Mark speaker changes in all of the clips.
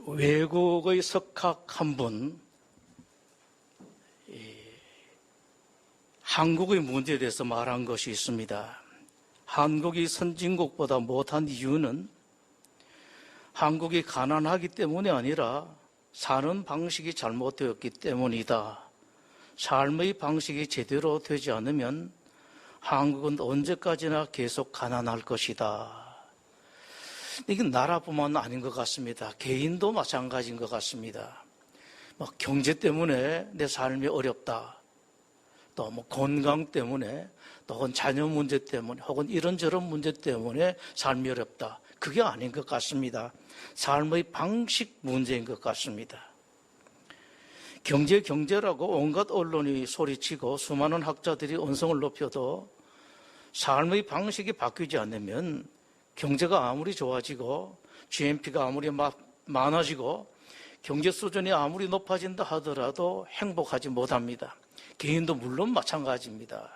Speaker 1: 외국의 석학 한 분, 한국의 문제에 대해서 말한 것이 있습니다. 한국이 선진국보다 못한 이유는 한국이 가난하기 때문이 아니라 사는 방식이 잘못되었기 때문이다. 삶의 방식이 제대로 되지 않으면 한국은 언제까지나 계속 가난할 것이다. 이건 나라뿐만 아닌 것 같습니다. 개인도 마찬가지인 것 같습니다. 경제 때문에 내 삶이 어렵다. 또 건강 때문에, 또 혹은 자녀 문제 때문에, 혹은 이런저런 문제 때문에 삶이 어렵다. 그게 아닌 것 같습니다. 삶의 방식 문제인 것 같습니다. 경제라고 온갖 언론이 소리치고 수많은 학자들이 언성을 높여도 삶의 방식이 바뀌지 않으면 경제가 아무리 좋아지고 GNP가 아무리 많아지고 경제 수준이 아무리 높아진다 하더라도 행복하지 못합니다. 개인도 물론 마찬가지입니다.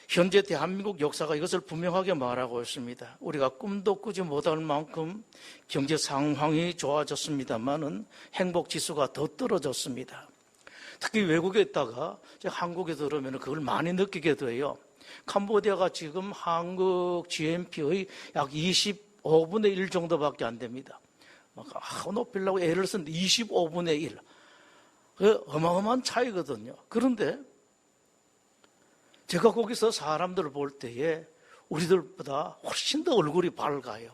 Speaker 1: 현재 대한민국 역사가 이것을 분명하게 말하고 있습니다. 우리가 꿈도 꾸지 못할 만큼 경제 상황이 좋아졌습니다만은 행복 지수가 더 떨어졌습니다. 특히 외국에 있다가 한국에 들어오면 그걸 많이 느끼게 돼요. 캄보디아가 지금 한국 GNP의 약 25분의 1 정도밖에 안 됩니다. 높이려고 애를 쓰는데 25분의 1. 어마어마한 차이거든요. 그런데 제가 거기서 사람들을 볼 때에 우리들보다 훨씬 더 얼굴이 밝아요.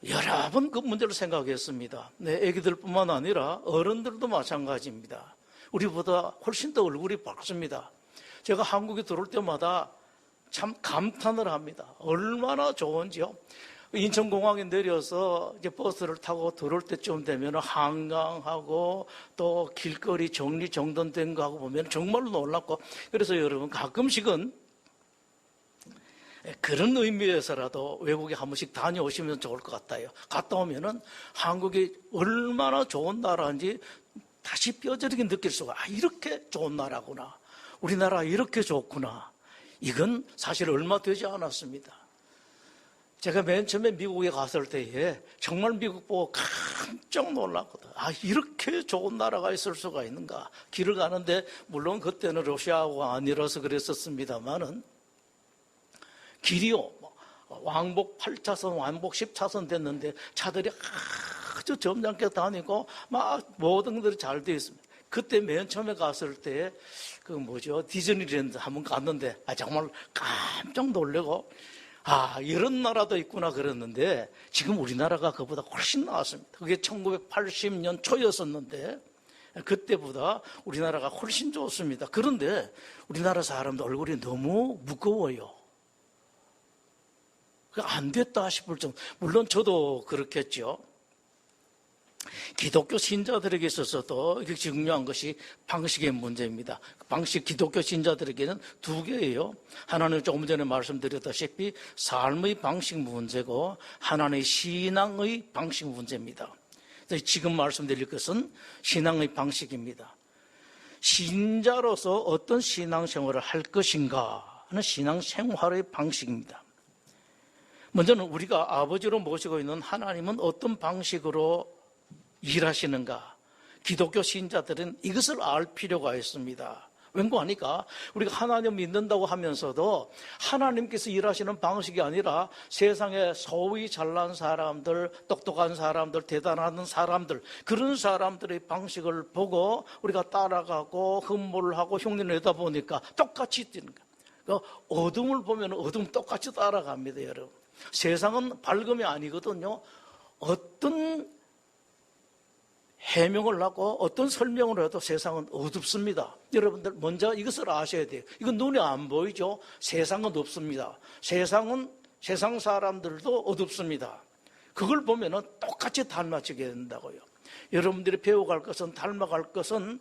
Speaker 1: 여러 번 그 문제를 생각했습니다. 내 애기들뿐만 아니라 어른들도 마찬가지입니다. 우리보다 훨씬 더 얼굴이 밝습니다. 제가 한국에 들어올 때마다 참 감탄을 합니다. 얼마나 좋은지요. 인천공항에 내려서 이제 버스를 타고 들어올 때쯤 되면 한강하고 또 길거리 정리정돈된 거 하고 보면 정말로 놀랍고, 그래서 여러분 가끔씩은 그런 의미에서라도 외국에 한 번씩 다녀오시면 좋을 것 같아요. 갔다 오면은 한국이 얼마나 좋은 나라인지 다시 뼈저리게 느낄 수가, 이렇게 좋은 나라구나. 우리나라 이렇게 좋구나. 이건 사실 얼마 되지 않았습니다. 제가 맨 처음에 미국에 갔을 때에 정말 미국 보고 깜짝 놀랐거든. 이렇게 좋은 나라가 있을 수가 있는가. 길을 가는데 물론 그때는 러시아가 아니라서 그랬었습니다만은 길이요, 왕복 8차선, 왕복 10차선 됐는데 차들이 아주 점잖게 다니고 막 모든 것들이 잘 되어 있습니다. 그때 맨 처음에 갔을 때 디즈니랜드 한번 갔는데 정말 깜짝 놀래고 이런 나라도 있구나 그랬는데 지금 우리나라가 그보다 훨씬 나았습니다. 그게 1980년 초였었는데 그때보다 우리나라가 훨씬 좋습니다. 그런데 우리나라 사람들 얼굴이 너무 무거워요. 안 됐다 싶을 정도. 물론 저도 그렇겠죠. 기독교 신자들에게 있어서도 이게 중요한 것이 방식의 문제입니다. 기독교 신자들에게는 두 개예요. 하나는 조금 전에 말씀드렸다시피 삶의 방식 문제고, 하나는 신앙의 방식 문제입니다. 지금 말씀드릴 것은 신앙의 방식입니다. 신자로서 어떤 신앙생활을 할 것인가 하는 신앙생활의 방식입니다. 먼저는 우리가 아버지로 모시고 있는 하나님은 어떤 방식으로 일하시는가? 기독교 신자들은 이것을 알 필요가 있습니다. 왠고하니까 우리가 하나님 믿는다고 하면서도 하나님께서 일하시는 방식이 아니라 세상에 소위 잘난 사람들, 똑똑한 사람들, 대단한 사람들, 그런 사람들의 방식을 보고 우리가 따라가고 흠모를 하고 흉내내다 보니까 똑같이 뛰는 거예요. 어둠을 보면 어둠 똑같이 따라갑니다, 여러분. 세상은 밝음이 아니거든요. 어떤 해명을 하고 어떤 설명을 해도 세상은 어둡습니다. 여러분들 먼저 이것을 아셔야 돼요. 이건 눈에 안 보이죠. 세상은 없습니다. 세상 사람들도 어둡습니다. 그걸 보면 똑같이 닮아지게 된다고요. 여러분들이 배워갈 것은, 닮아갈 것은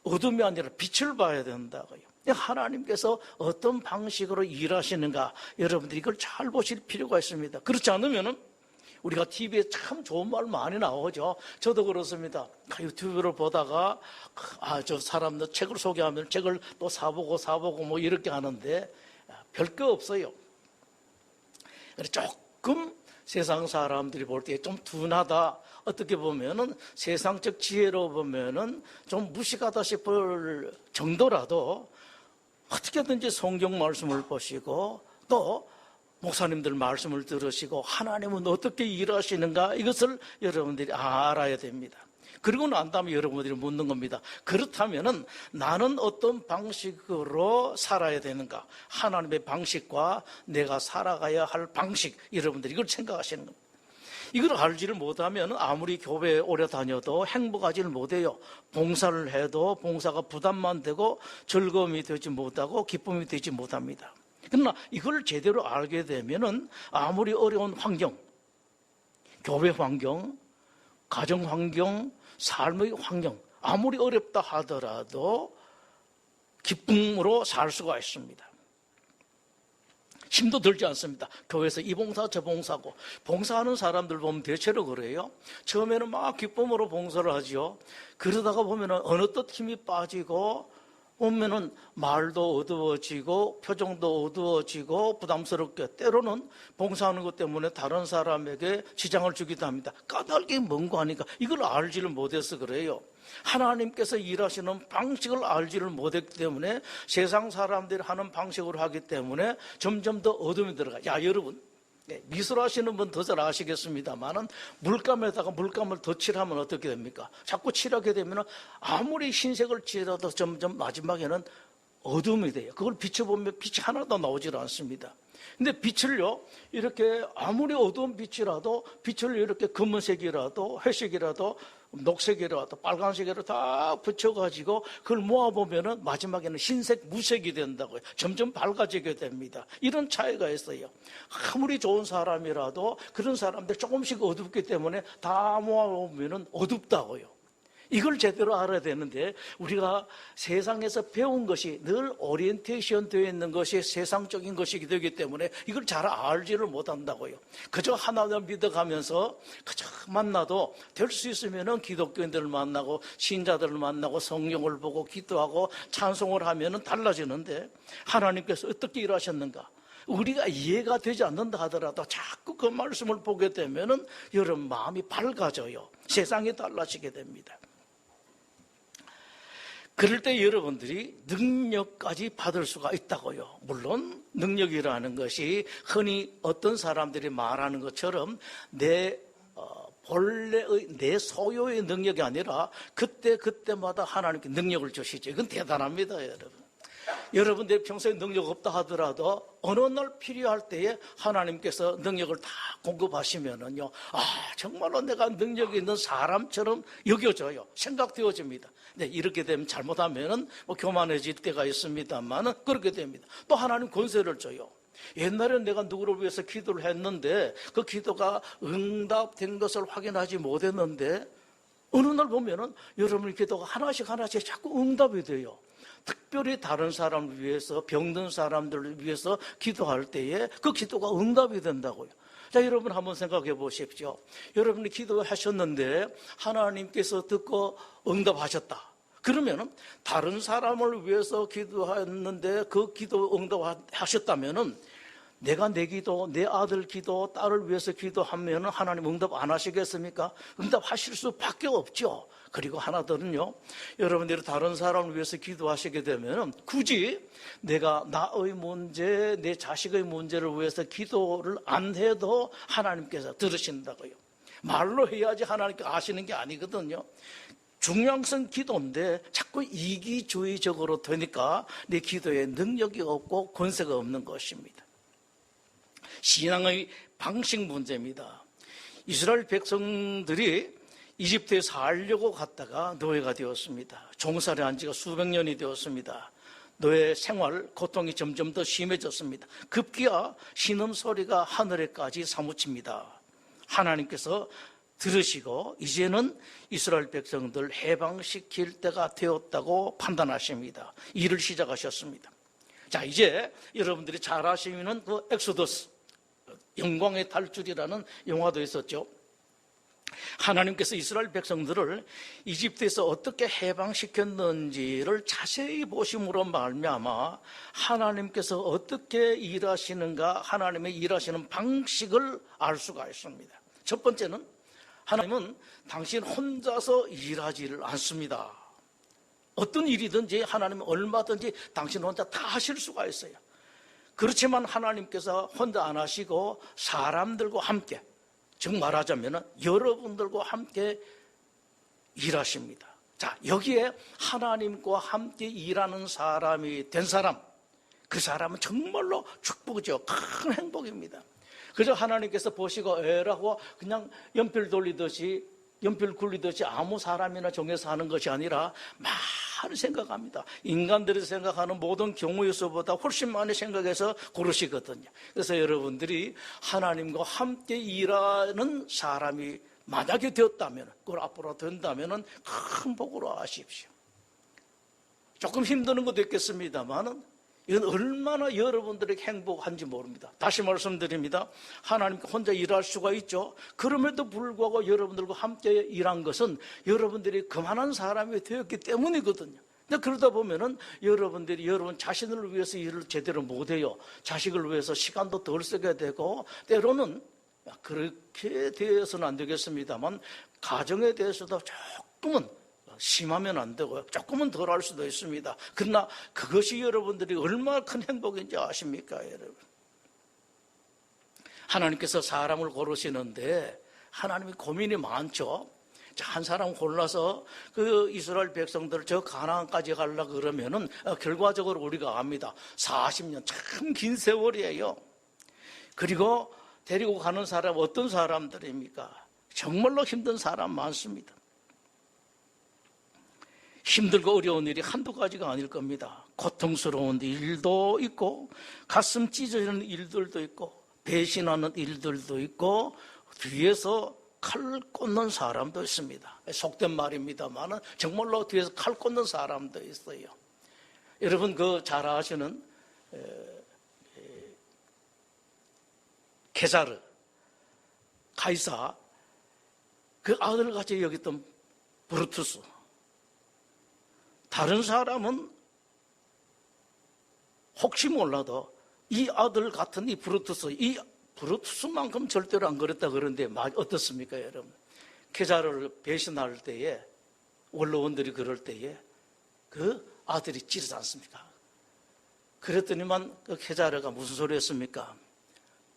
Speaker 1: 어둠이 아니라 빛을 봐야 된다고요. 하나님께서 어떤 방식으로 일하시는가, 여러분들이 이걸 잘 보실 필요가 있습니다. 그렇지 않으면 우리가 TV에 참 좋은 말 많이 나오죠. 저도 그렇습니다. 유튜브를 보다가 저 사람들 책을 소개하면 책을 또 사보고 이렇게 하는데 별거 없어요. 조금 세상 사람들이 볼 때 좀 둔하다, 어떻게 보면은 세상적 지혜로 보면은 좀 무식하다 싶을 정도라도 어떻게든지 성경 말씀을 보시고 또 목사님들 말씀을 들으시고 하나님은 어떻게 일하시는가, 이것을 여러분들이 알아야 됩니다. 그리고 난 다음에 여러분들이 묻는 겁니다. 그렇다면은 나는 어떤 방식으로 살아야 되는가? 하나님의 방식과 내가 살아가야 할 방식, 여러분들이 이걸 생각하시는 겁니다. 이걸 알지를 못하면 아무리 교회에 오래 다녀도 행복하지를 못해요. 봉사를 해도 봉사가 부담만 되고 즐거움이 되지 못하고 기쁨이 되지 못합니다. 그러나 이걸 제대로 알게 되면은 아무리 어려운 환경, 교회 환경, 가정 환경, 삶의 환경, 아무리 어렵다 하더라도 기쁨으로 살 수가 있습니다. 힘도 들지 않습니다. 교회에서 이 봉사 저 봉사고, 봉사하는 사람들 보면 대체로 그래요. 처음에는 막 기쁨으로 봉사를 하죠. 그러다가 보면은 어느덧 힘이 빠지고 보면은 말도 어두워지고 표정도 어두워지고 부담스럽게, 때로는 봉사하는 것 때문에 다른 사람에게 지장을 주기도 합니다. 까닭이 뭔가 하니까 이걸 알지를 못해서 그래요. 하나님께서 일하시는 방식을 알지를 못했기 때문에 세상 사람들이 하는 방식으로 하기 때문에 점점 더 어둠이 들어가요. 야, 여러분, 미술하시는 분 더 잘 아시겠습니다만은 물감에다가 물감을 더 칠하면 어떻게 됩니까? 자꾸 칠하게 되면 아무리 흰색을 칠해도 점점 마지막에는 어둠이 돼요. 그걸 비춰보면 빛이 하나도 나오질 않습니다. 근데 빛을요, 이렇게 아무리 어두운 빛이라도 빛을 이렇게 검은색이라도 회색이라도 녹색이라도 빨간색이라도 다 붙여가지고 그걸 모아보면은 마지막에는 흰색, 무색이 된다고요. 점점 밝아지게 됩니다. 이런 차이가 있어요. 아무리 좋은 사람이라도 그런 사람들 조금씩 어둡기 때문에 다 모아보면은 어둡다고요. 이걸 제대로 알아야 되는데 우리가 세상에서 배운 것이 늘 오리엔테이션 되어 있는 것이 세상적인 것이 되기 때문에 이걸 잘 알지를 못한다고요. 그저 하나님을 믿어가면서 그저 만나도 될 수 있으면 기독교인들을 만나고 신자들을 만나고 성경을 보고 기도하고 찬송을 하면 달라지는데 하나님께서 어떻게 일하셨는가? 우리가 이해가 되지 않는다 하더라도 자꾸 그 말씀을 보게 되면 여러분 마음이 밝아져요. 세상이 달라지게 됩니다. 그럴 때 여러분들이 능력까지 받을 수가 있다고요. 물론 능력이라는 것이 흔히 어떤 사람들이 말하는 것처럼 내 본래의 내 소유의 능력이 아니라 그때마다 하나님께 능력을 주시죠. 이건 대단합니다, 여러분. 여러분들 평소에 능력 없다 하더라도 어느 날 필요할 때에 하나님께서 능력을 다 공급하시면은요, 정말로 내가 능력이 있는 사람처럼 여겨져요. 생각되어집니다. 네, 이렇게 되면 잘못하면은 교만해질 때가 있습니다만은 그렇게 됩니다. 또 하나님 권세를 줘요. 옛날에 내가 누구를 위해서 기도를 했는데 그 기도가 응답된 것을 확인하지 못했는데 어느 날 보면은 여러분의 기도가 하나씩 자꾸 응답이 돼요. 특별히 다른 사람을 위해서, 병든 사람들을 위해서 기도할 때에 그 기도가 응답이 된다고요. 자, 여러분 한번 생각해 보십시오. 여러분이 기도하셨는데 하나님께서 듣고 응답하셨다. 그러면은 다른 사람을 위해서 기도했는데 그 기도 응답하셨다면은 내가 내 기도, 내 아들 기도, 딸을 위해서 기도하면 하나님 응답 안 하시겠습니까? 응답하실 수밖에 없죠. 그리고 하나 더는요, 여러분들이 다른 사람을 위해서 기도하시게 되면 굳이 내가 나의 문제, 내 자식의 문제를 위해서 기도를 안 해도 하나님께서 들으신다고요. 말로 해야지 하나님께 아시는 게 아니거든요. 중요한 기도인데 자꾸 이기주의적으로 되니까 내 기도에 능력이 없고 권세가 없는 것입니다. 신앙의 방식 문제입니다. 이스라엘 백성들이 이집트에 살려고 갔다가 노예가 되었습니다. 종살이 한 지가 수백 년이 되었습니다. 노예 생활, 고통이 점점 더 심해졌습니다. 급기야 신음소리가 하늘에까지 사무칩니다. 하나님께서 들으시고 이제는 이스라엘 백성들 해방시킬 때가 되었다고 판단하십니다. 일을 시작하셨습니다. 자, 이제 여러분들이 잘 아시는 그 엑소더스, 영광의 탈출이라는 영화도 있었죠. 하나님께서 이스라엘 백성들을 이집트에서 어떻게 해방시켰는지를 자세히 보심으로 말미암아 하나님께서 어떻게 일하시는가, 하나님의 일하시는 방식을 알 수가 있습니다. 첫 번째는 하나님은 당신 혼자서 일하지를 않습니다. 어떤 일이든지 하나님은 얼마든지 당신 혼자 다 하실 수가 있어요. 그렇지만 하나님께서 혼자 안 하시고 사람들과 함께, 즉 말하자면 여러분들과 함께 일하십니다. 자, 여기에 하나님과 함께 일하는 사람이 된 사람, 그 사람은 정말로 축복이죠. 큰 행복입니다. 그저 하나님께서 보시고 에라고 그냥 연필 돌리듯이, 연필 굴리듯이 아무 사람이나 정해서 하는 것이 아니라 많이 생각합니다. 인간들이 생각하는 모든 경우의 수보다 훨씬 많이 생각해서 고르시거든요. 그래서 여러분들이 하나님과 함께 일하는 사람이 만약에 되었다면, 그걸 앞으로 된다면 큰 복으로 아십시오. 조금 힘드는 것도 있겠습니다만 이건 얼마나 여러분들에게 행복한지 모릅니다. 다시 말씀드립니다. 하나님 혼자 일할 수가 있죠. 그럼에도 불구하고 여러분들과 함께 일한 것은 여러분들이 그만한 사람이 되었기 때문이거든요. 근데 그러다 보면은 여러분들이 여러분 자신을 위해서 일을 제대로 못해요. 자식을 위해서 시간도 덜 쓰게 되고, 때로는 그렇게 되어서는 안 되겠습니다만 가정에 대해서도 조금은 심하면 안 되고요. 조금은 덜 할 수도 있습니다. 그러나 그것이 여러분들이 얼마나 큰 행복인지 아십니까, 여러분? 하나님께서 사람을 고르시는데 하나님이 고민이 많죠. 한 사람 골라서 그 이스라엘 백성들을 저 가나안까지 가려고 그러면은 결과적으로 우리가 압니다. 40년 참 긴 세월이에요. 그리고 데리고 가는 사람 어떤 사람들입니까? 정말로 힘든 사람 많습니다. 힘들고 어려운 일이 한두 가지가 아닐 겁니다. 고통스러운 일도 있고, 가슴 찢어지는 일들도 있고, 배신하는 일들도 있고, 뒤에서 칼 꽂는 사람도 있습니다. 속된 말입니다만 정말로 뒤에서 칼 꽂는 사람도 있어요. 여러분 그 잘 아시는 케사르, 가이사, 그 아들같이 여겼던 브루투스, 다른 사람은 혹시 몰라도 이 아들 같은 이 브루투스만큼 절대로 안 그랬다 그러는데 어떻습니까, 여러분? 케사르를 배신할 때에, 원로원들이 그럴 때에 그 아들이 찌르지 않습니까? 그랬더니만 그 케사르가 무슨 소리 했습니까?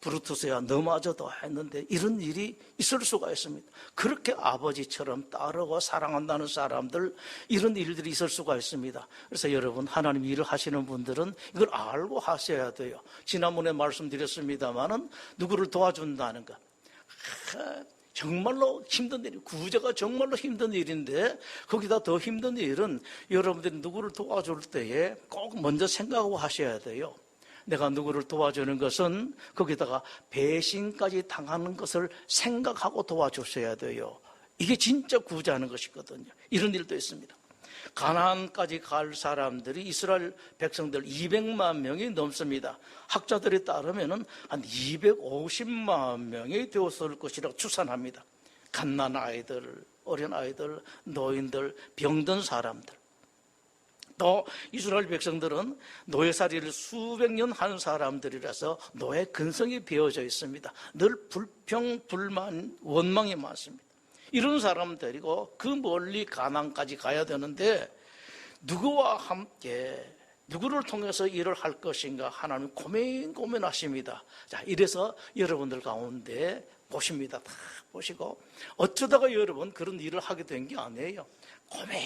Speaker 1: 브루투스야 너마저도 했는데 이런 일이 있을 수가 있습니다. 그렇게 아버지처럼 따르고 사랑한다는 사람들, 이런 일들이 있을 수가 있습니다. 그래서 여러분 하나님 일을 하시는 분들은 이걸 알고 하셔야 돼요. 지난번에 말씀드렸습니다마는 누구를 도와준다는 것, 정말로 힘든 일이, 구제가 정말로 힘든 일인데 거기다 더 힘든 일은 여러분들이 누구를 도와줄 때에 꼭 먼저 생각하고 하셔야 돼요. 내가 누구를 도와주는 것은 거기다가 배신까지 당하는 것을 생각하고 도와주셔야 돼요. 이게 진짜 구제하는 것이거든요. 이런 일도 있습니다. 가나안까지 갈 사람들이 이스라엘 백성들 200만 명이 넘습니다. 학자들에 따르면 한 250만 명이 되었을 것이라고 추산합니다. 갓난 아이들, 어린 아이들, 노인들, 병든 사람들. 또 이스라엘 백성들은 노예살이를 수백 년 한 사람들이라서 노예 근성이 배어져 있습니다. 늘 불평, 불만, 원망이 많습니다. 이런 사람들이고 그 멀리 가나안까지 가야 되는데 누구와 함께, 누구를 통해서 일을 할 것인가 하나님 고민하십니다. 자, 이래서 여러분들 가운데 보십니다. 다 보시고 어쩌다가 여러분 그런 일을 하게 된 게 아니에요. 고민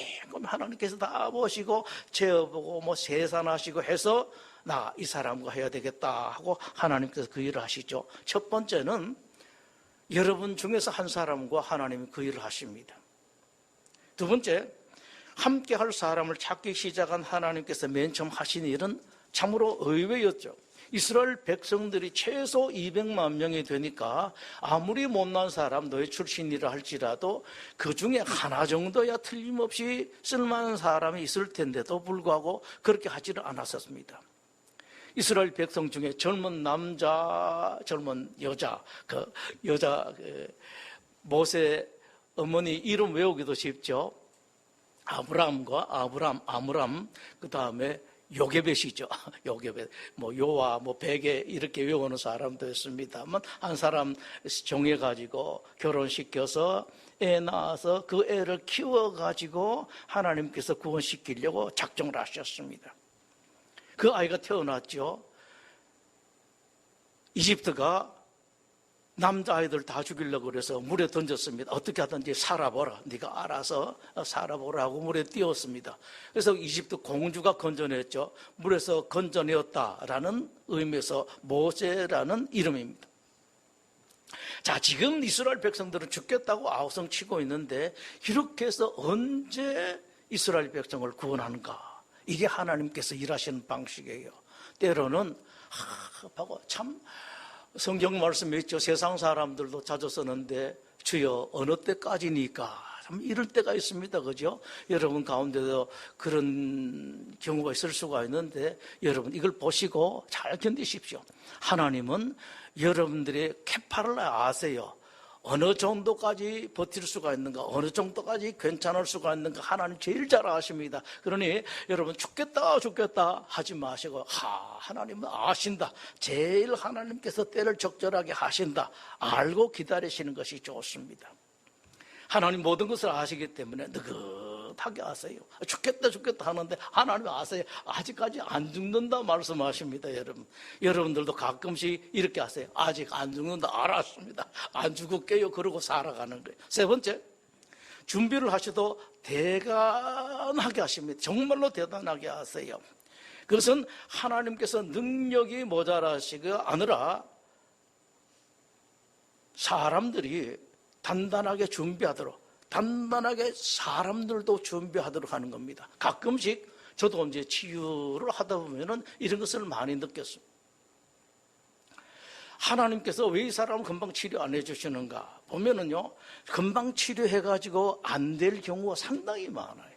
Speaker 1: 하나님께서 다 보시고 재어보고 세산하시고 해서 나 이 사람과 해야 되겠다 하고 하나님께서 그 일을 하시죠. 첫 번째는 여러분 중에서 한 사람과 하나님이 그 일을 하십니다. 두 번째, 함께 할 사람을 찾기 시작한 하나님께서 맨 처음 하신 일은 참으로 의외였죠. 이스라엘 백성들이 최소 200만 명이 되니까 아무리 못난 사람, 노예 출신이라 할지라도 그 중에 하나 정도야 틀림없이 쓸만한 사람이 있을 텐데도 불구하고 그렇게 하지를 않았었습니다. 이스라엘 백성 중에 젊은 남자, 젊은 여자, 모세 어머니 이름 외우기도 쉽죠. 아브람과 아므람, 그 다음에 요게벳이죠. 요게벳, 요와 베개 이렇게 외우는 사람도 있습니다만, 한 사람 정해가지고 결혼시켜서 애 낳아서 그 애를 키워가지고 하나님께서 구원시키려고 작정을 하셨습니다. 그 아이가 태어났죠. 이집트가 남자아이들 다 죽이려고 그래서 물에 던졌습니다. 어떻게 하든지 살아보라. 네가 알아서 살아보라고 물에 띄웠습니다. 그래서 이집트 공주가 건져냈죠. 물에서 건져내었다라는 의미에서 모세라는 이름입니다. 자, 지금 이스라엘 백성들은 죽겠다고 아우성치고 있는데 이렇게 해서 언제 이스라엘 백성을 구원하는가? 이게 하나님께서 일하시는 방식이에요. 때로는 참 성경 말씀에 있죠. 세상 사람들도 자주 쓰는데 주여 어느 때까지니까 참 이럴 때가 있습니다. 그죠? 여러분 가운데도 그런 경우가 있을 수가 있는데 여러분 이걸 보시고 잘 견디십시오. 하나님은 여러분들의 캐파를 아세요. 어느 정도까지 버틸 수가 있는가, 어느 정도까지 괜찮을 수가 있는가 하나님 제일 잘 아십니다. 그러니 여러분 죽겠다 하지 마시고 하나님은 아신다. 제일 하나님께서 때를 적절하게 하신다. 알고 기다리시는 것이 좋습니다. 하나님 모든 것을 아시기 때문에 느긋하게 아세요. 죽겠다 하는데 하나님 아세요. 아직까지 안 죽는다 말씀하십니다. 여러분들도 가끔씩 이렇게 하세요. 아직 안 죽는다 알았습니다. 안 죽을게요. 그러고 살아가는 거예요. 세 번째, 준비를 하셔도 대단하게 하십니다. 정말로 대단하게 하세요. 그것은 하나님께서 능력이 모자라시가 아니라 사람들이 단단하게 준비하도록, 단단하게 사람들도 준비하도록 하는 겁니다. 가끔씩 저도 이제 치유를 하다 보면은 이런 것을 많이 느꼈습니다. 하나님께서 왜 이 사람을 금방 치료 안 해주시는가 보면은요, 금방 치료해가지고 안 될 경우가 상당히 많아요.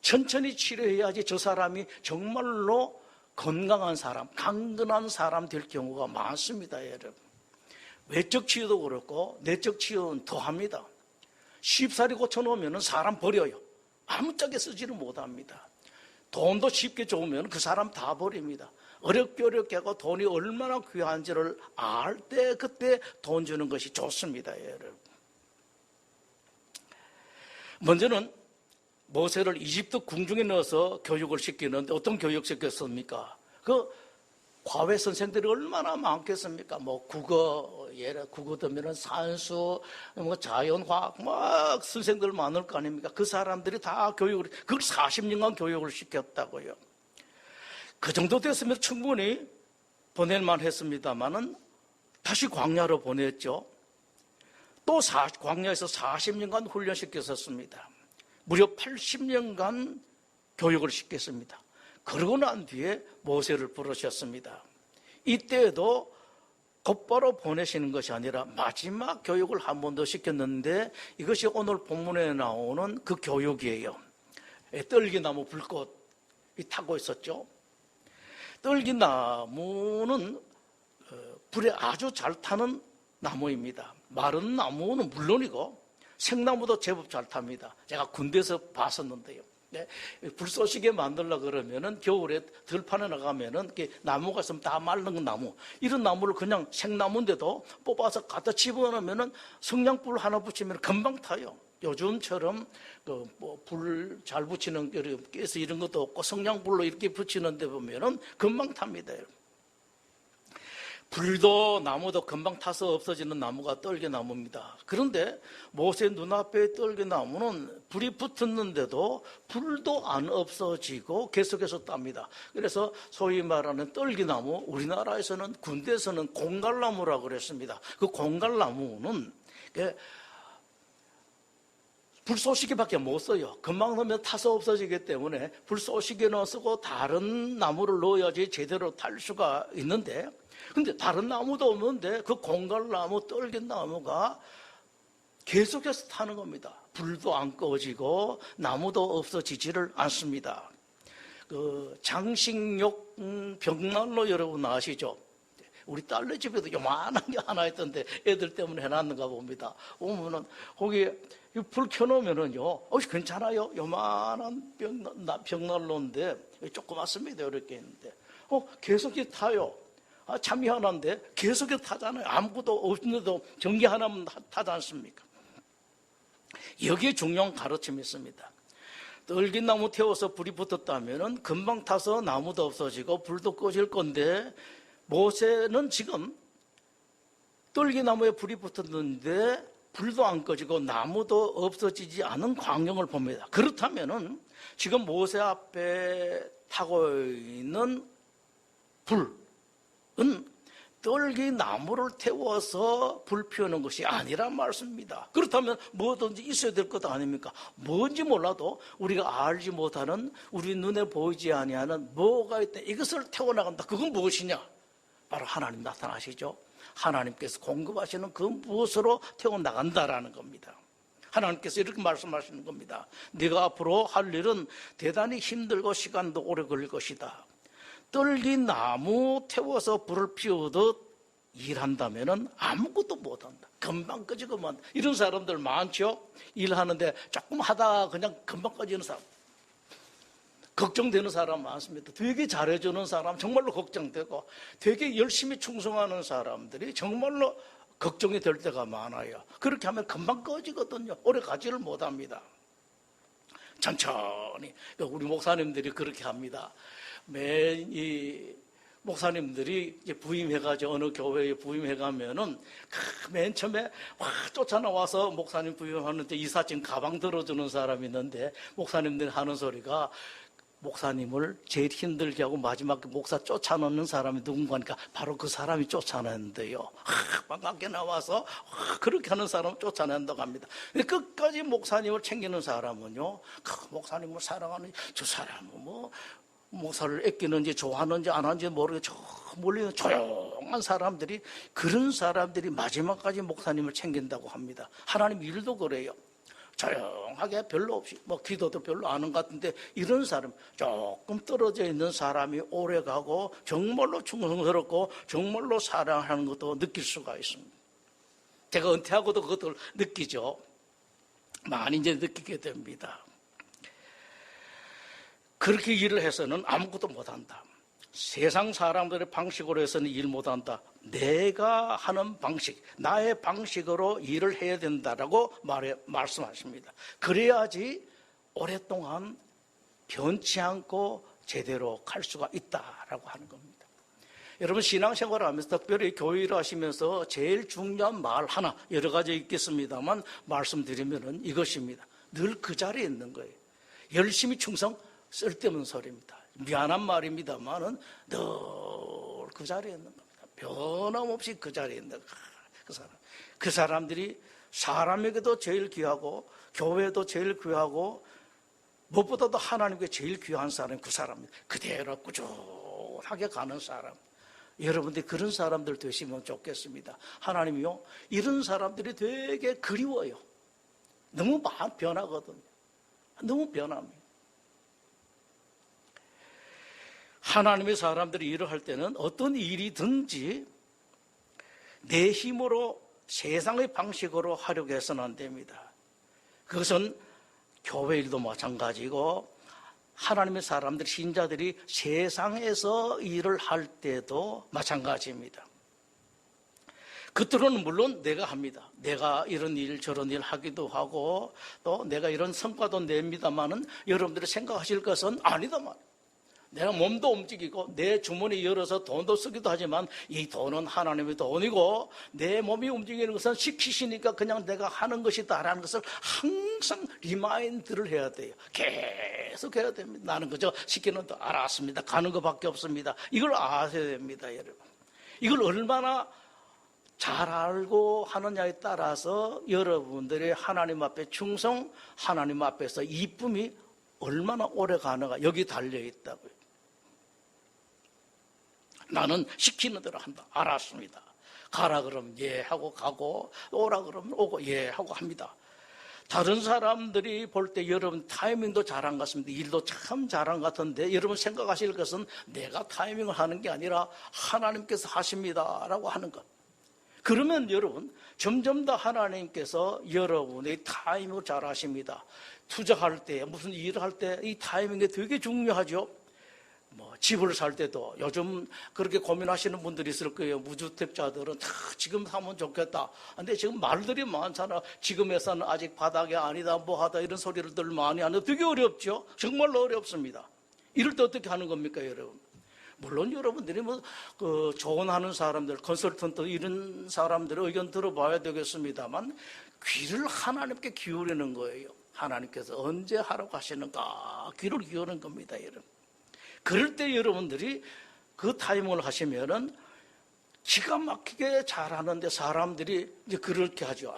Speaker 1: 천천히 치료해야지 저 사람이 정말로 건강한 사람, 강건한 사람 될 경우가 많습니다, 여러분. 외적 치유도 그렇고 내적 치유는 더합니다. 쉽사리 고쳐놓으면 사람 버려요. 아무짝에 쓰지를 못합니다. 돈도 쉽게 좋으면 그 사람 다 버립니다. 어렵게 하고 돈이 얼마나 귀한지를 알 때 그때 돈 주는 것이 좋습니다, 여러분. 먼저는 모세를 이집트 궁중에 넣어서 교육을 시키는데 어떤 교육 시켰습니까? 과외 선생들이 얼마나 많겠습니까? 국어 되면은 산수, 자연화학, 선생들 많을 거 아닙니까? 그 사람들이 다 그걸 40년간 교육을 시켰다고요. 그 정도 됐으면 충분히 보낼만 했습니다만은 다시 광야로 보냈죠. 또 광야에서 40년간 훈련시켰었습니다. 무려 80년간 교육을 시켰습니다. 그러고 난 뒤에 모세를 부르셨습니다. 이때에도 곧바로 보내시는 것이 아니라 마지막 교육을 한 번 더 시켰는데 이것이 오늘 본문에 나오는 그 교육이에요. 떨기나무 불꽃이 타고 있었죠. 떨기나무는 불에 아주 잘 타는 나무입니다. 마른 나무는 물론이고 생나무도 제법 잘 탑니다. 제가 군대에서 봤었는데요. 불 쏘시게 만들려고 그러면은 겨울에 들판에 나가면은 나무가 있으면 다 마른 나무, 이런 나무를 그냥 생나무인데도 뽑아서 갖다 집어넣으면은 성냥불 하나 붙이면 금방 타요. 요즘처럼 불 잘 붙이는 가스 이런 것도 없고 성냥불로 이렇게 붙이는데 보면은 금방 탑니다. 불도 나무도 금방 타서 없어지는 나무가 떨기나무입니다. 그런데 모세 눈앞에 떨기나무는 불이 붙었는데도 불도 안 없어지고 계속해서 땁니다. 그래서 소위 말하는 떨기나무, 우리나라에서는 군대에서는 공갈나무라고 그랬습니다. 그 공갈나무는 불쏘시개밖에 못 써요. 금방 넣으면 타서 없어지기 때문에 불쏘시개는 쓰고 다른 나무를 넣어야지 제대로 탈 수가 있는데, 근데 다른 나무도 없는데 그 공갈나무, 떨기나무가 계속해서 타는 겁니다. 불도 안 꺼지고 나무도 없어지지를 않습니다. 장식용 벽난로 여러분 아시죠? 우리 딸네 집에도 요만한 게 하나 있던데 애들 때문에 해놨는가 봅니다. 오면은 거기 불 켜놓으면은요, 괜찮아요. 요만한 벽난로인데 조그맣습니다. 이렇게 있는데 계속 타요. 참 희한한데 계속 타잖아요. 아무것도 없는데도 전기 하나만 타지 않습니까? 여기에 중요한 가르침이 있습니다. 떨기나무 태워서 불이 붙었다면 금방 타서 나무도 없어지고 불도 꺼질 건데, 모세는 지금 떨기나무에 불이 붙었는데 불도 안 꺼지고 나무도 없어지지 않은 광경을 봅니다. 그렇다면 지금 모세 앞에 타고 있는 불은 떨기나무를 태워서 불 피우는 것이 아니란 말씀입니다. 그렇다면 뭐든지 있어야 될 것 아닙니까? 뭔지 몰라도 우리가 알지 못하는, 우리 눈에 보이지 아니하는 뭐가 있다, 이것을 태워나간다. 그건 무엇이냐? 바로 하나님 나타나시죠. 하나님께서 공급하시는 그 무엇으로 태워나간다라는 겁니다. 하나님께서 이렇게 말씀하시는 겁니다. 네가 앞으로 할 일은 대단히 힘들고 시간도 오래 걸릴 것이다. 떨기나무 태워서 불을 피우듯 일한다면 아무것도 못한다. 금방 꺼지고만. 이런 사람들 많죠? 일하는데 조금 하다가 그냥 금방 꺼지는 사람, 걱정되는 사람 많습니다. 되게 잘해주는 사람 정말로 걱정되고, 되게 열심히 충성하는 사람들이 정말로 걱정이 될 때가 많아요. 그렇게 하면 금방 꺼지거든요. 오래 가지를 못합니다. 천천히. 우리 목사님들이 그렇게 합니다. 이 목사님들이 이제 부임해가지고 어느 교회에 부임해가면은 맨 처음에 쫓아나와서 목사님 부임하는데 이삿짐 가방 들어주는 사람이 있는데, 목사님들이 하는 소리가 목사님을 제일 힘들게 하고 마지막에 목사 쫓아놓는 사람이 누군가니까 바로 그 사람이 쫓아낸대요. 반갑게 나와서 그렇게 하는 사람을 쫓아낸다고 합니다. 끝까지 목사님을 챙기는 사람은요, 그 목사님을 사랑하는 저 사람은 뭐 목사를 아끼는지 좋아하는지 안 하는지 모르게 저 멀리 조용한 사람들이, 그런 사람들이 마지막까지 목사님을 챙긴다고 합니다. 하나님 일도 그래요. 조용하게 별로 없이, 기도도 별로 안 하는 것 같은데, 이런 사람, 조금 떨어져 있는 사람이 오래 가고 정말로 충성스럽고 정말로 사랑하는 것도 느낄 수가 있습니다. 제가 은퇴하고도 그것을 느끼죠. 많이 이제 느끼게 됩니다. 그렇게 일을 해서는 아무것도 못한다. 세상 사람들의 방식으로 해서는 일 못한다. 내가 하는 방식, 나의 방식으로 일을 해야 된다라고 말씀하십니다. 그래야지 오랫동안 변치 않고 제대로 갈 수가 있다라고 하는 겁니다. 여러분, 신앙생활을 하면서, 특별히 교회를 하시면서 제일 중요한 말 하나, 여러 가지 있겠습니다만 말씀드리면은 이것입니다. 늘 그 자리에 있는 거예요. 열심히 충성, 쓸데없는 소리입니다. 미안한 말입니다만은 늘 그 자리에 있는 겁니다. 변함없이 그 자리에 있는 그 사람들이 사람에게도 제일 귀하고 교회도 제일 귀하고 무엇보다도 하나님께 제일 귀한 사람이 그 사람입니다. 그대로 꾸준하게 가는 사람. 여러분들이 그런 사람들 되시면 좋겠습니다. 하나님이요, 이런 사람들이 되게 그리워요. 너무 변하거든요. 너무 변합니다. 하나님의 사람들이 일을 할 때는 어떤 일이든지 내 힘으로 세상의 방식으로 하려고 해서는 안 됩니다. 그것은 교회 일도 마찬가지고, 하나님의 사람들, 신자들이 세상에서 일을 할 때도 마찬가지입니다. 겉으로는 물론 내가 합니다. 내가 이런 일 저런 일 하기도 하고 또 내가 이런 성과도 냅니다만은, 여러분들이 생각하실 것은 아니다 말이에요. 내가 몸도 움직이고 내 주머니 열어서 돈도 쓰기도 하지만 이 돈은 하나님의 돈이고, 내 몸이 움직이는 것은 시키시니까 그냥 내가 하는 것이다라는 것을 항상 리마인드를 해야 돼요. 계속 해야 됩니다. 나는 그저 시키는 거 알았습니다. 가는 것밖에 없습니다. 이걸 아셔야 됩니다, 여러분. 이걸 얼마나 잘 알고 하느냐에 따라서 여러분들의 하나님 앞에 충성, 하나님 앞에서 이쁨이 얼마나 오래 가는가, 여기 달려있다고요. 나는 시키는 대로 한다. 알았습니다. 가라 그러면 예 하고 가고, 오라 그러면 오고 예 하고 합니다. 다른 사람들이 볼 때 여러분 타이밍도 잘한 것 같습니다. 일도 참 잘한 것 같은데 여러분 생각하실 것은 내가 타이밍을 하는 게 아니라 하나님께서 하십니다 라고 하는 것. 그러면 여러분 점점 더 하나님께서 여러분의 타이밍을 잘 하십니다. 투자할 때 무슨 일을 할 때 이 타이밍이 되게 중요하죠. 집을 살 때도 요즘 그렇게 고민하시는 분들이 있을 거예요. 무주택자들은 다 지금 사면 좋겠다. 근데 지금 말들이 많잖아. 지금에서는 아직 바닥이 아니다, 뭐하다 이런 소리를 많이 하는데 되게 어렵죠. 정말로 어렵습니다. 이럴 때 어떻게 하는 겁니까, 여러분? 물론 여러분들이 조언하는 사람들, 컨설턴트 이런 사람들의 의견 들어봐야 되겠습니다만 귀를 하나님께 기울이는 거예요. 하나님께서 언제 하라고 하시는가 귀를 기울이는 겁니다, 여러분. 그럴 때 여러분들이 그 타이밍을 하시면은 기가 막히게 잘하는데 사람들이 이제 그렇게 하죠.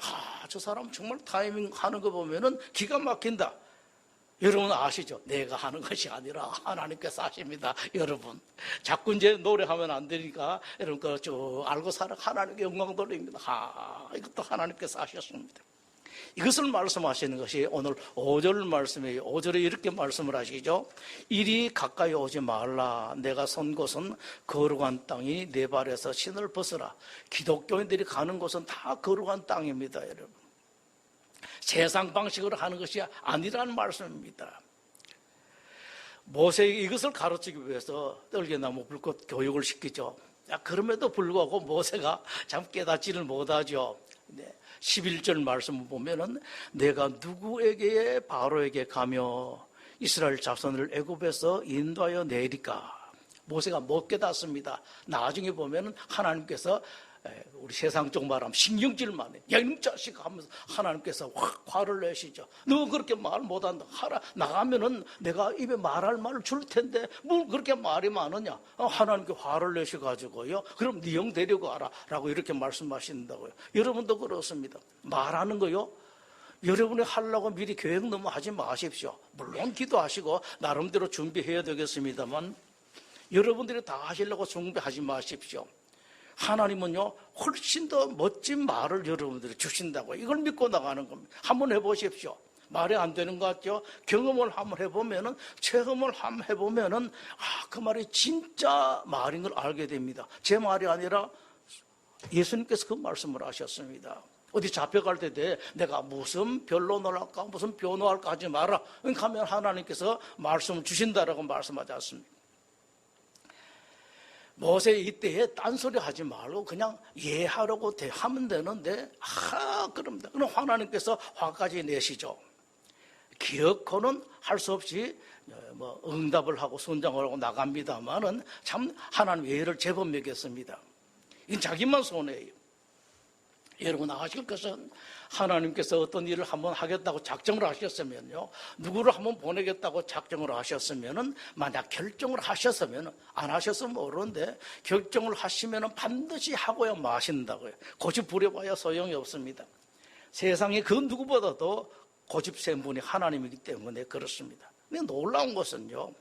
Speaker 1: 저 사람 정말 타이밍 하는 거 보면은 기가 막힌다. 여러분 아시죠? 내가 하는 것이 아니라 하나님께서 하십니다. 여러분 자꾸 이제 노래하면 안 되니까 여러분 그저 알고 살아 하나님께 영광 돌립니다. 이것도 하나님께서 하셨습니다. 이것을 말씀하시는 것이 오늘 5절 말씀이에요. 5절에 이렇게 말씀을 하시죠. 이리 가까이 오지 말라. 내가 선 곳은 거룩한 땅이 내 발에서 신을 벗으라. 기독교인들이 가는 곳은 다 거룩한 땅입니다, 여러분. 세상 방식으로 하는 것이 아니라는 말씀입니다. 모세에게 이것을 가르치기 위해서 떨개나무 불꽃 교육을 시키죠. 그럼에도 불구하고 모세가 참 깨닫지를 못하죠. 11절 말씀을 보면은 내가 누구에게 바로에게 가며 이스라엘 자손을 애굽에서 인도하여 내리까. 모세가 못 깨닫습니다. 나중에 보면은 하나님께서 우리 세상적 말하면 신경질만 해. 야, 이놈 자식 하면서 하나님께서 확 화를 내시죠. 너 그렇게 말 못한다. 나가면은 내가 입에 말할 말을 줄 텐데 뭘 그렇게 말이 많으냐. 하나님께 화를 내셔가지고요. 그럼 네 형 데리고 와라. 라고 이렇게 말씀하신다고요. 여러분도 그렇습니다. 말하는 거요. 여러분이 하려고 미리 계획 너무 하지 마십시오. 물론 기도하시고 나름대로 준비해야 되겠습니다만 여러분들이 다 하시려고 준비하지 마십시오. 하나님은요 훨씬 더 멋진 말을 여러분들이 주신다고 이걸 믿고 나가는 겁니다. 한번 해보십시오. 말이 안 되는 것 같죠? 경험을 한번 해보면은 체험을 한번 해보면은 그 말이 진짜 말인 걸 알게 됩니다. 제 말이 아니라 예수님께서 그 말씀을 하셨습니다. 어디 잡혀갈 때 내가 무슨 변론을 할까 무슨 변호할까 하지 마라. 그러니까 하면 하나님께서 말씀을 주신다라고 말씀하지 않습니다. 모세 이때에 딴소리 하지 말고 그냥 예하라고 하면 되는데 그럽니다. 그럼 하나님께서 화까지 내시죠. 기어코는 할 수 없이 응답을 하고 순장을 하고 나갑니다만은 참 하나님 예를 제법 매겼습니다. 이건 자기만 손해예요. 여러분 아실 것은 하나님께서 어떤 일을 한번 하겠다고 작정을 하셨으면요, 누구를 한번 보내겠다고 작정을 하셨으면은 만약 결정을 하셨으면 안 하셨으면 모르는데 결정을 하시면은 반드시 하고야 마신다고요. 고집 부려봐야 소용이 없습니다. 세상에 그 누구보다도 고집센 분이 하나님이기 때문에 그렇습니다. 근데 놀라운 것은요,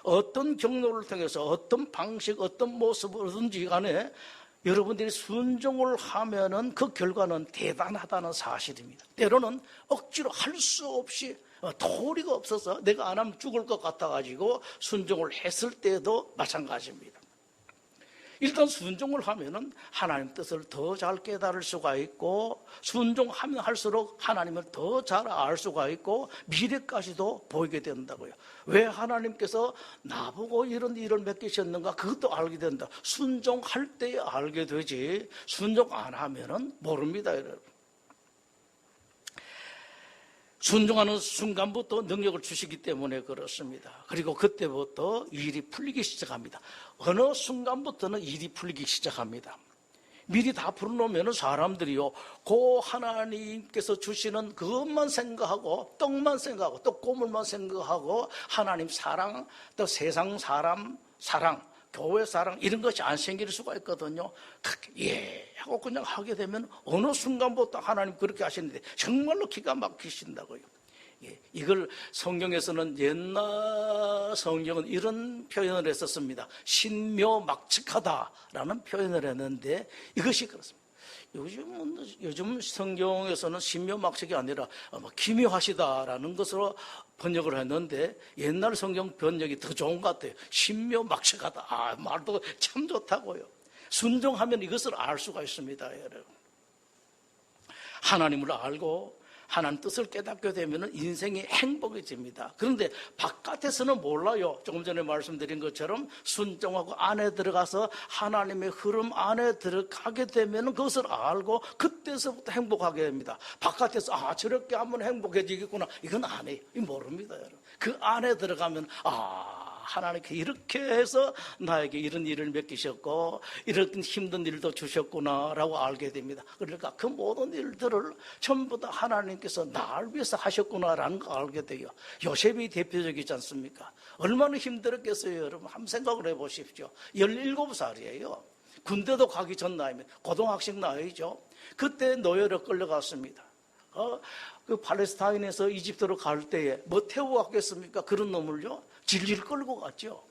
Speaker 1: 어떤 경로를 통해서 어떤 방식 어떤 모습이든지 간에 여러분들이 순종을 하면은 그 결과는 대단하다는 사실입니다. 때로는 억지로 할 수 없이 도리가 없어서 내가 안 하면 죽을 것 같아가지고 순종을 했을 때도 마찬가지입니다. 일단 순종을 하면은 하나님 뜻을 더 잘 깨달을 수가 있고 순종하면 할수록 하나님을 더 잘 알 수가 있고 미래까지도 보이게 된다고요. 왜 하나님께서 나보고 이런 일을 맡기셨는가 그것도 알게 된다. 순종할 때 알게 되지 순종 안 하면은 모릅니다, 여러분. 순종하는 순간부터 능력을 주시기 때문에 그렇습니다. 그리고 그때부터 일이 풀리기 시작합니다. 어느 순간부터는 일이 풀리기 시작합니다. 미리 다 풀어놓으면 사람들이요, 그 하나님께서 주시는 그것만 생각하고 떡만 생각하고 떡고물만 생각하고 하나님 사랑, 또 세상 사람 사랑, 교회 사랑 이런 것이 안 생길 수가 있거든요. 예 하고 그냥 하게 되면 어느 순간부터 하나님 그렇게 하시는데 정말로 기가 막히신다고요. 예, 이걸 성경에서는 옛날 성경은 이런 표현을 했었습니다. 신묘막측하다라는 표현을 했는데 이것이 그렇습니다. 요즘 성경에서는 신묘막측이 아니라 기묘하시다라는 것으로 번역을 했는데 옛날 성경 번역이 더 좋은 것 같아요. 신묘막측하다. 말도 참 좋다고요. 순종하면 이것을 알 수가 있습니다, 여러분. 하나님을 알고 하나님 뜻을 깨닫게 되면 인생이 행복해집니다. 그런데 바깥에서는 몰라요. 조금 전에 말씀드린 것처럼 순종하고 안에 들어가서 하나님의 흐름 안에 들어가게 되면 그것을 알고 그때서부터 행복하게 됩니다. 바깥에서 저렇게 하면 행복해지겠구나, 이건 안 해요. 이거 모릅니다, 여러분. 그 안에 들어가면 하나님께 이렇게 해서 나에게 이런 일을 맡기셨고 이런 힘든 일도 주셨구나라고 알게 됩니다. 그러니까 그 모든 일들을 전부 다 하나님께서 나를 위해서 하셨구나라는 걸 알게 돼요. 요셉이 대표적이지 않습니까? 얼마나 힘들었겠어요, 여러분. 한번 생각을 해보십시오. 17살이에요. 군대도 가기 전 나이면 고등학생 나이죠. 그때 노예로 끌려갔습니다. 그 팔레스타인에서 이집트로 갈 때에 뭐 태우고 갔겠습니까? 그런 놈을요, 질질 끌고 갔죠.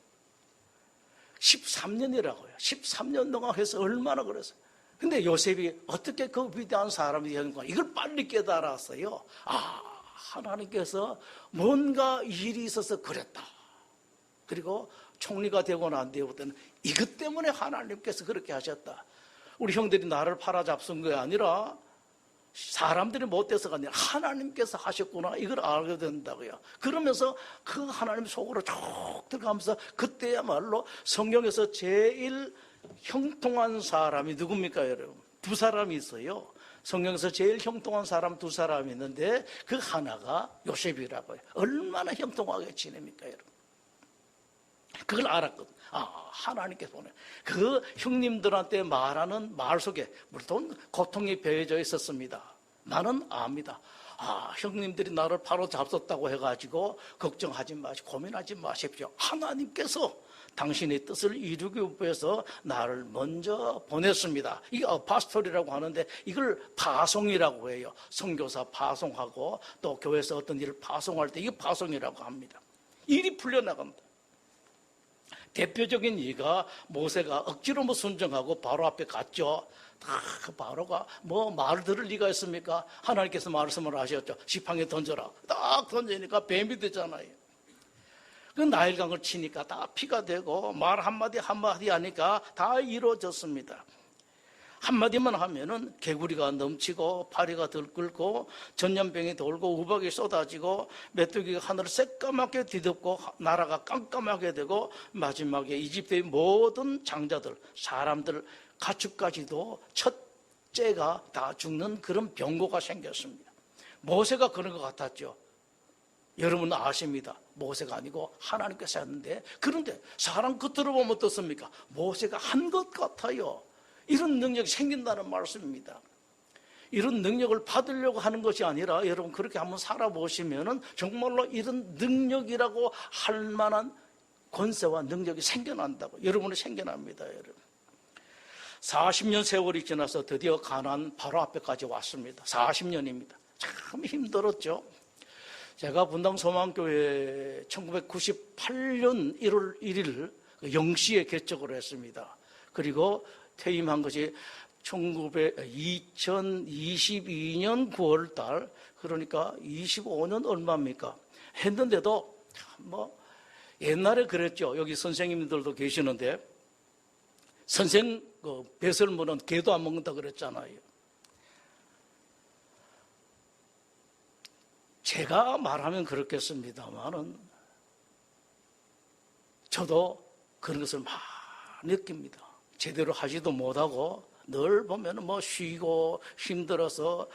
Speaker 1: 13년이라고요. 13년 동안 해서 얼마나 그랬어요. 근데 요셉이 어떻게 그 위대한 사람이 되는가, 이걸 빨리 깨달았어요. 하나님께서 뭔가 일이 있어서 그랬다. 그리고 총리가 되고 난 뒤부터는 이것 때문에 하나님께서 그렇게 하셨다. 우리 형들이 나를 팔아잡순 게 아니라 사람들이 못돼서가 아니라 하나님께서 하셨구나, 이걸 알게 된다고요. 그러면서 그 하나님 속으로 쭉 들어가면서 그때야말로 성경에서 제일 형통한 사람이 누굽니까, 여러분? 두 사람이 있어요. 성경에서 제일 형통한 사람 두 사람이 있는데 그 하나가 요셉이라고요. 얼마나 형통하게 지냅니까, 여러분? 그걸 알았거든. 하나님께서 보내. 그 형님들한테 말하는 말 속에 물론 고통이 배어져 있었습니다. 나는 압니다. 형님들이 나를 바로 잡섰다고 해가지고 걱정하지 마시고 고민하지 마십시오. 하나님께서 당신의 뜻을 이루기 위해서 나를 먼저 보냈습니다. 이게 파스토리라고 하는데 이걸 파송이라고 해요. 선교사 파송하고 또 교회에서 어떤 일을 파송할 때 이게 파송이라고 합니다. 일이 풀려나갑니다. 대표적인 예가 모세가 억지로 순종하고 바로 앞에 갔죠. 그 바로가 말을 들을 리가 있습니까? 하나님께서 말씀을 하셨죠. 지팡이 던져라. 딱 던지니까 뱀이 되잖아요. 그 나일강을 치니까 다 피가 되고 말 한마디 한마디 하니까 다 이루어졌습니다. 한마디만 하면은 개구리가 넘치고 파리가 들끓고 전염병이 돌고 우박이 쏟아지고 메뚜기가 하늘을 새까맣게 뒤덮고 나라가 깜깜하게 되고 마지막에 이집트의 모든 장자들, 사람들, 가축까지도 첫째가 다 죽는 그런 병고가 생겼습니다. 모세가 그런 것 같았죠. 여러분 아십니다. 모세가 아니고 하나님께서 했는데, 그런데 사람 겉으로 보면 어떻습니까? 모세가 한 것 같아요. 이런 능력이 생긴다는 말씀입니다. 이런 능력을 받으려고 하는 것이 아니라 여러분 그렇게 한번 살아보시면은 정말로 이런 능력이라고 할 만한 권세와 능력이 생겨난다고. 여러분이 생겨납니다, 여러분. 40년 세월이 지나서 드디어 가나안 바로 앞에까지 왔습니다. 40년입니다. 참 힘들었죠. 제가 분당 소망교회 1998년 1월 1일 0시에 개척을 했습니다. 그리고 퇴임한 것이 2022년 9월 달, 그러니까 25년 얼마입니까? 했는데도 옛날에 그랬죠. 여기 선생님들도 계시는데 선생 배설물은 개도 안 먹는다 그랬잖아요. 제가 말하면 그렇겠습니다만은 저도 그런 것을 많이 느낍니다. 제대로 하지도 못하고 늘 보면 쉬고 힘들어서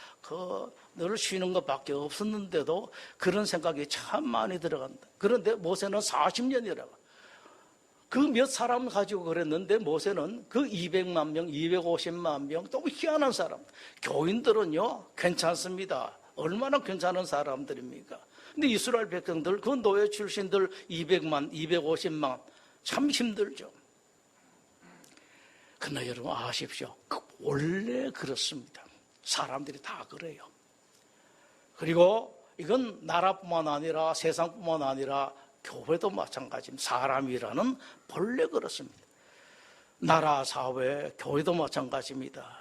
Speaker 1: 늘 쉬는 것밖에 없었는데도 그런 생각이 참 많이 들어간다. 그런데 모세는 40년이라고. 그 몇 사람 가지고 그랬는데 모세는 그 200만 명, 250만 명, 또 희한한 사람. 교인들은요, 괜찮습니다. 얼마나 괜찮은 사람들입니까? 근데 이스라엘 백성들, 그 노예 출신들 200만, 250만, 참 힘들죠. 그러나 여러분 아십시오. 원래 그렇습니다. 사람들이 다 그래요. 그리고 이건 나라뿐만 아니라 세상뿐만 아니라 교회도 마찬가지입니다. 사람이라는 본래 그렇습니다. 나라, 사회, 교회도 마찬가지입니다.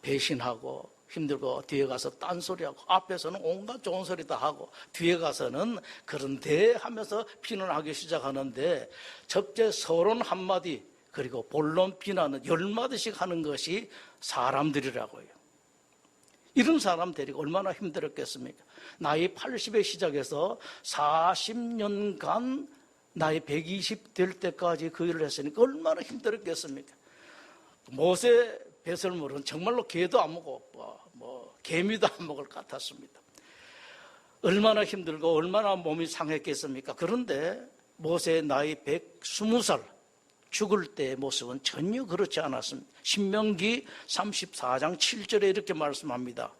Speaker 1: 배신하고 힘들고 뒤에 가서 딴소리하고 앞에서는 온갖 좋은 소리 다 하고 뒤에 가서는 그런데 하면서 비난하기 시작하는데 접제 서론 한마디 그리고 본론 비난은 10마디씩 하는 것이 사람들이라고요. 이런 사람들이 얼마나 힘들었겠습니까? 나이 80에 시작해서 40년간 나이 120 될 때까지 그 일을 했으니까 얼마나 힘들었겠습니까? 모세 배설물은 정말로 개도 안 먹고 개미도 안 먹을 것 같았습니다. 얼마나 힘들고 얼마나 몸이 상했겠습니까? 그런데 모세의 나이 120살 죽을 때의 모습은 전혀 그렇지 않았습니다. 신명기 34장 7절에 이렇게 말씀합니다.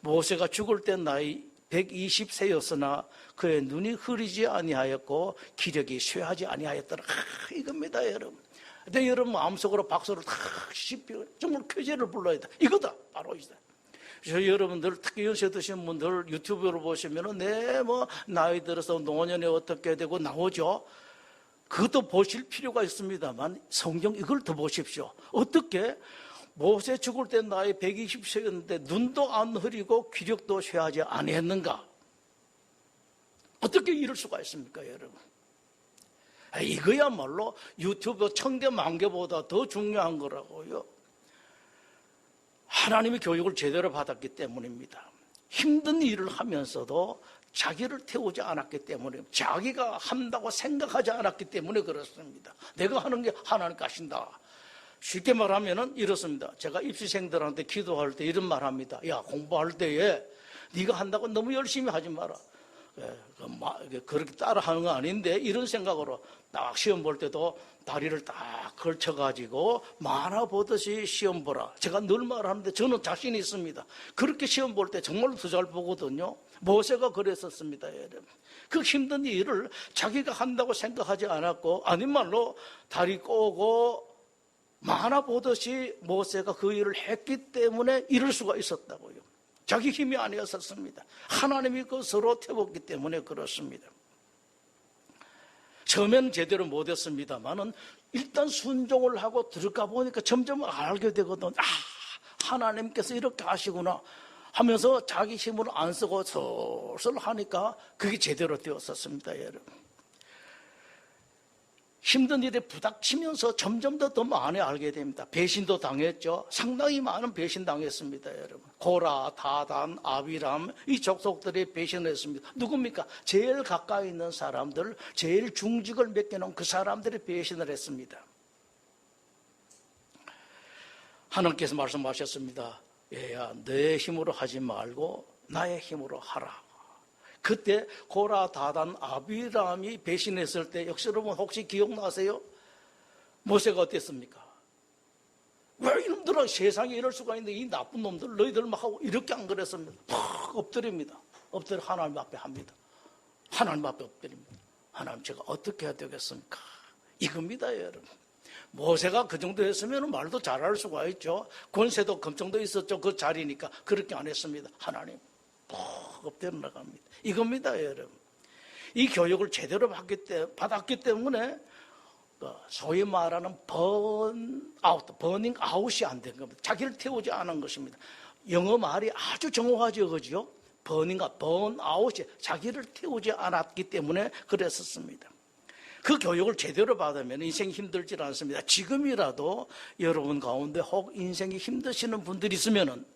Speaker 1: 모세가 죽을 때 나이 120세였으나 그의 눈이 흐리지 아니하였고 기력이 쇠하지 아니하였더라. 이겁니다, 여러분. 근데 여러분 마음속으로 박수를 탁 씹히고 정말 쾌재를 불러야 돼. 이거다, 바로 이거다. 저 여러분들 특히 연세 드신 분들 유튜브로 보시면은 나이 들어서 노년에 어떻게 되고 나오죠. 그것도 보실 필요가 있습니다만 성경 이걸 더 보십시오. 어떻게 모세 죽을 때 나이 120세였는데 눈도 안 흐리고 기력도 쇠하지 아니했는가? 어떻게 이럴 수가 있습니까, 여러분? 이거야말로 유튜브 천개 만개보다 더 중요한 거라고요. 하나님의 교육을 제대로 받았기 때문입니다. 힘든 일을 하면서도 자기를 태우지 않았기 때문에 자기가 한다고 생각하지 않았기 때문에 그렇습니다. 내가 하는 게 하나님께 하신다. 쉽게 말하면 이렇습니다. 제가 입시생들한테 기도할 때 이런 말 합니다. 야, 공부할 때에 네가 한다고 너무 열심히 하지 마라. 그렇게 따라 하는 거 아닌데 이런 생각으로 딱 시험 볼 때도 다리를 딱 걸쳐가지고 만화 보듯이 시험 보라. 제가 늘 말하는데 저는 자신이 있습니다. 그렇게 시험 볼 때 정말로 더 잘 보거든요. 모세가 그랬었습니다, 여러분. 그 힘든 일을 자기가 한다고 생각하지 않았고 아닌 말로 다리 꼬고 만화 보듯이 모세가 그 일을 했기 때문에 이럴 수가 있었다고요. 자기 힘이 아니었었습니다. 하나님이 그것으로 태웠기 때문에 그렇습니다. 처음에는 제대로 못했습니다만은 일단 순종을 하고 들어가 보니까 점점 알게 되거든. 하나님께서 이렇게 하시구나 하면서 자기 힘으로 안 쓰고 솔솔 하니까 그게 제대로 되었었습니다, 여러분. 힘든 일에 부닥치면서 점점 더 많이 알게 됩니다. 배신도 당했죠. 상당히 많은 배신 당했습니다, 여러분. 고라, 다단, 아비람 이 족속들이 배신을 했습니다. 누굽니까? 제일 가까이 있는 사람들, 제일 중직을 맡겨놓은 그 사람들이 배신을 했습니다. 하나님께서 말씀하셨습니다. 얘야, 내 힘으로 하지 말고 나의 힘으로 하라. 그때 고라, 다단, 아비람이 배신했을 때 역시 여러분 혹시 기억나세요? 모세가 어땠습니까? 왜 이놈들아 세상에 이럴 수가 있는데 이 나쁜 놈들 너희들 막 하고 이렇게 안 그랬습니다. 팍 엎드립니다. 엎드려 하나님 앞에 합니다. 하나님 앞에 엎드립니다. 하나님 제가 어떻게 해야 되겠습니까? 이겁니다, 여러분. 모세가 그 정도 했으면 말도 잘할 수가 있죠. 권세도 금정도 있었죠. 그 자리니까 그렇게 안 했습니다. 하나님 엎드려 나갑니다. 이겁니다, 여러분. 이 교육을 제대로 받았기 때문에 소위 말하는 버닝 아웃이 안 된 겁니다. 자기를 태우지 않은 것입니다. 영어 말이 아주 정확하죠, 그죠? 번아웃이 자기를 태우지 않았기 때문에 그랬었습니다. 그 교육을 제대로 받으면 인생이 힘들지 않습니다. 지금이라도 여러분 가운데 혹 인생이 힘드시는 분들이 있으면은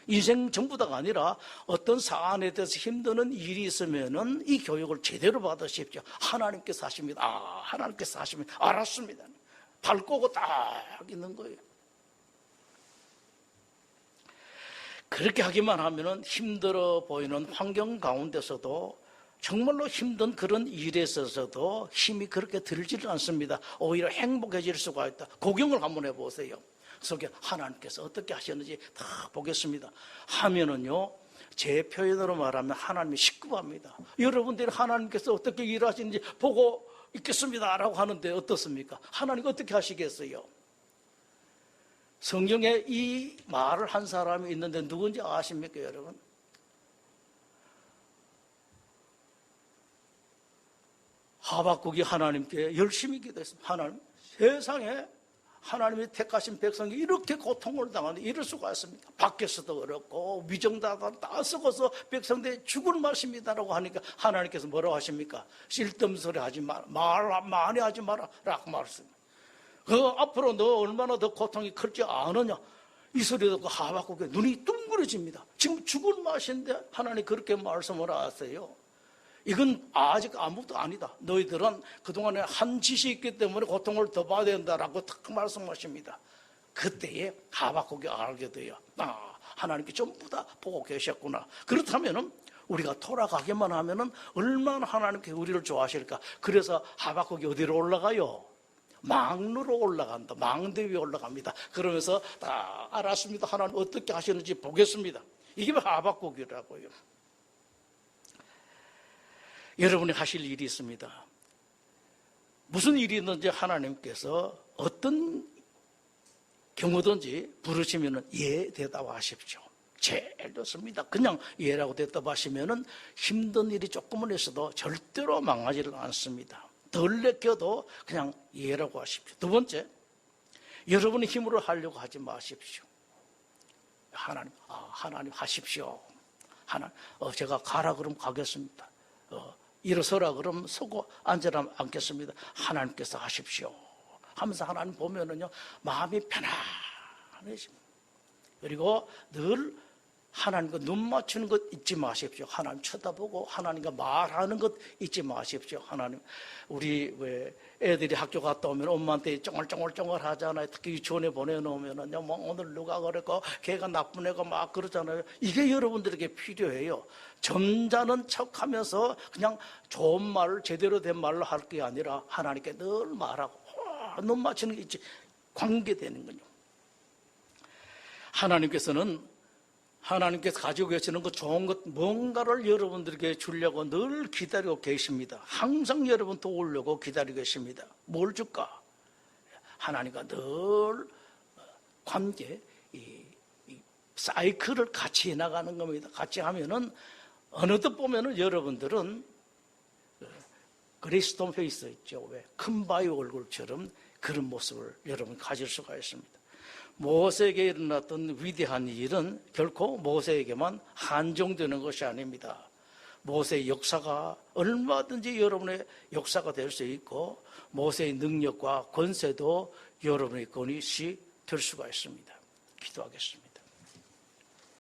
Speaker 1: 인생 전부 다가 아니라 어떤 사안에 대해서 힘드는 일이 있으면은 이 교육을 제대로 받으십시오. 하나님께서 하십니다. 하나님께서 하십니다. 알았습니다. 발 꼬고 딱 있는 거예요. 그렇게 하기만 하면은 힘들어 보이는 환경 가운데서도 정말로 힘든 그런 일에 있어서도 힘이 그렇게 들지를 않습니다. 오히려 행복해질 수가 있다. 구경을 한번 해보세요. 속에 하나님께서 어떻게 하셨는지 다 보겠습니다 하면은요, 제 표현으로 말하면 하나님이 시급합니다. 여러분들이 하나님께서 어떻게 일하시는지 보고 있겠습니다 라고 하는데 어떻습니까? 하나님 어떻게 하시겠어요? 성경에 이 말을 한 사람이 있는데 누군지 아십니까, 여러분? 하박국이 하나님께 열심히 기도했습니다. 하나님, 세상에 하나님이 택하신 백성이 이렇게 고통을 당하는데 이럴 수가 있습니까? 밖에서도 어렵고 위정자가 다 썩어서 백성들이 죽을 맛입니다라고 하니까 하나님께서 뭐라고 하십니까? 쓸데없는 소리 하지 마라, 말 많이 하지 마라 라고 말씀합니다. 그 앞으로 너 얼마나 더 고통이 클지 아느냐, 이 소리 듣고 하박국의 눈이 둥그러집니다. 지금 죽을 맛인데 하나님 그렇게 말씀을 하세요. 이건 아직 아무것도 아니다. 너희들은 그동안에 한 짓이 있기 때문에 고통을 더 받아야 된다라고 딱 말씀하십니다. 그때에 하박국이 알게 돼요. 하나님께 전부 다 보고 계셨구나. 그렇다면 우리가 돌아가기만 하면 얼마나 하나님께 우리를 좋아하실까. 그래서 하박국이 어디로 올라가요? 망루로 올라간다. 망대 위에 올라갑니다. 그러면서 다 알았습니다. 하나님 어떻게 하시는지 보겠습니다. 이게 하박국이라고요. 여러분이 하실 일이 있습니다. 무슨 일이 있는지 하나님께서 어떤 경우든지 부르시면 예 대답하십시오. 제일 좋습니다. 그냥 예라고 대답하시면 힘든 일이 조금은 있어도 절대로 망하지를 않습니다. 덜 내켜도 그냥 예라고 하십시오. 두 번째, 여러분의 힘으로 하려고 하지 마십시오. 하나님 하십시오. 제가 가라 그러면 가겠습니다. 일어서라 그러면 서고 앉으라 앉겠습니다. 하나님께서 하십시오 하면서 하나님 보면은요 마음이 편안해집니다. 그리고 늘 하나님과 눈 맞추는 것 잊지 마십시오. 하나님 쳐다보고 하나님과 말하는 것 잊지 마십시오. 하나님, 우리 왜 애들이 학교 갔다 오면 엄마한테 쫑알쫑알쫑알 하잖아요. 특히 유치원에 보내놓으면은요, 뭐 오늘 누가 그랬고 걔가 나쁜 애가 막 그러잖아요. 이게 여러분들에게 필요해요. 점잖은 척하면서 그냥 좋은 말을 제대로 된 말로 할 게 아니라 하나님께 늘 말하고 눈 맞추는 게 있지. 관계되는군요. 하나님께서 가지고 계시는 그 좋은 것 뭔가를 여러분들에게 주려고 늘 기다리고 계십니다. 항상 여러분 도우려고 기다리고 계십니다. 뭘 줄까? 하나님과 늘 관계, 이 사이클을 같이 나가는 겁니다. 같이 하면은 어느덧 보면은 여러분들은 그리스도 페이스 있죠. 왜? 큰 바위 얼굴처럼 그런 모습을 여러분 가질 수가 있습니다. 모세에게 일어났던 위대한 일은 결코 모세에게만 한정되는 것이 아닙니다. 모세의 역사가 얼마든지 여러분의 역사가 될 수 있고 모세의 능력과 권세도 여러분의 권위시 될 수가 있습니다. 기도하겠습니다.